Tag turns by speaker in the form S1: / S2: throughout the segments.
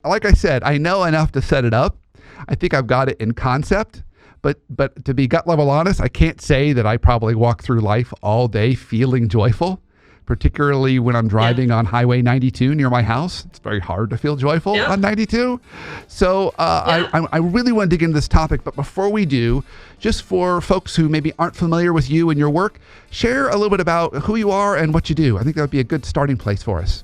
S1: Like I said, I know enough to set it up. I think I've got it in concept, but to be gut level honest, I can't say that I probably walk through life all day feeling joyful, particularly when I'm driving on Highway 92 near my house. It's very hard to feel joyful on 92. So I really want to dig into this topic, but before we do, just for folks who maybe aren't familiar with you and your work, share a little bit about who you are and what you do. I think that would be a good starting place for us.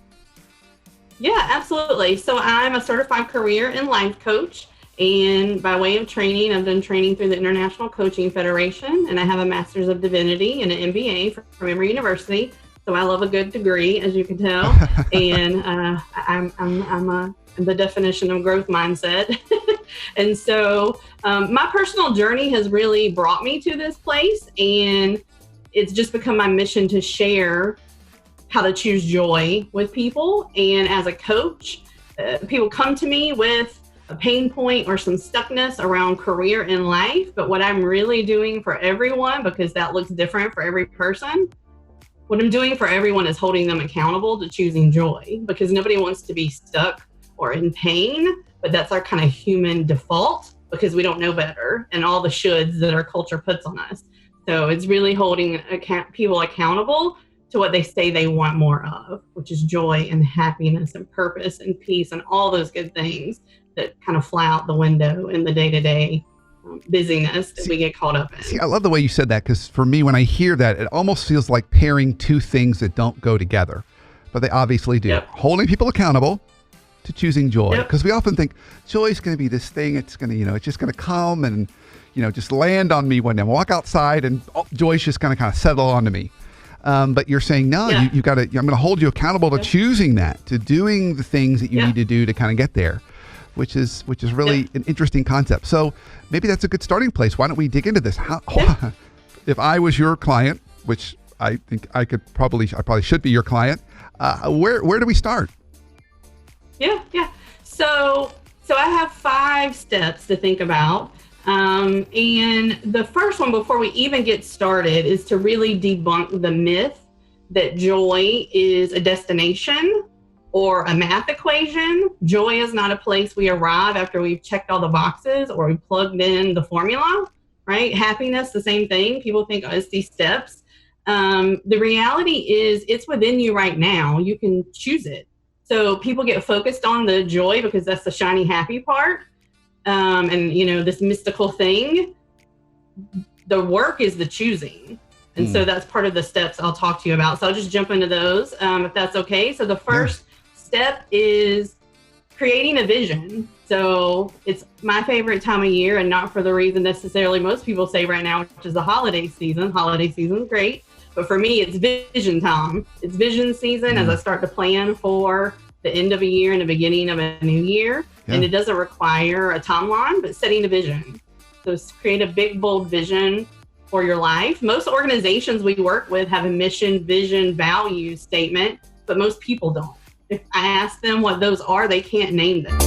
S2: Yeah, absolutely. So I'm a certified career and life coach. And by way of training, I've done training through the International Coaching Federation, and I have a Master's of Divinity and an MBA from Emory University. So I love a good degree, as you can tell. And I'm the definition of growth mindset. And so my personal journey has really brought me to this place, and it's just become my mission to share how to choose joy with people. And as a coach, people come to me with a pain point or some stuckness around career and life. But what I'm really doing for everyone, because that looks different for every person, what I'm doing for everyone is holding them accountable to choosing joy, because nobody wants to be stuck or in pain, but that's our kind of human default because we don't know better and all the shoulds that our culture puts on us. So it's really holding people accountable to what they say they want more of, which is joy and happiness and purpose and peace and all those good things that kind of fly out the window in the day-to-day busyness that we get caught up in.
S1: See, I love the way you said that, because for me, when I hear that, it almost feels like pairing two things that don't go together, but they obviously do.
S2: Yep.
S1: Holding people accountable to choosing joy, because we often think joy is going to be this thing. It's going to, it's just going to come and, just land on me one day. I walk outside and joy's just going to kind of settle onto me. But you're saying, no, you got to, I'm going to hold you accountable to choosing that, to doing the things that you need to do to kind of get there, which is really an interesting concept. So maybe that's a good starting place. Why don't we dig into this? If I was your client, which I think I probably should be your client, where do we start?
S2: Yeah. So I have 5 steps to think about. And the first one, before we even get started, is to really debunk the myth that joy is a destination or a math equation. Joy is not a place we arrive after we've checked all the boxes or we plugged in the formula, right? Happiness, the same thing. People think, it's these steps. The reality is it's within you right now. You can choose it. So people get focused on the joy because that's the shiny, happy part. And this mystical thing. The work is the choosing. And so that's part of the steps I'll talk to you about. So I'll just jump into those if that's okay. So the first step is creating a vision. So it's my favorite time of year, and not for the reason necessarily most people say right now, which is the holiday season. Holiday season's great. But for me, it's vision time. It's vision season as I start to plan for the end of a year and the beginning of a new year. Yeah. And it doesn't require a timeline, but setting a vision. So create a big, bold vision for your life. Most organizations we work with have a mission, vision, value statement, but most people don't. If I ask them what those are, they can't name them.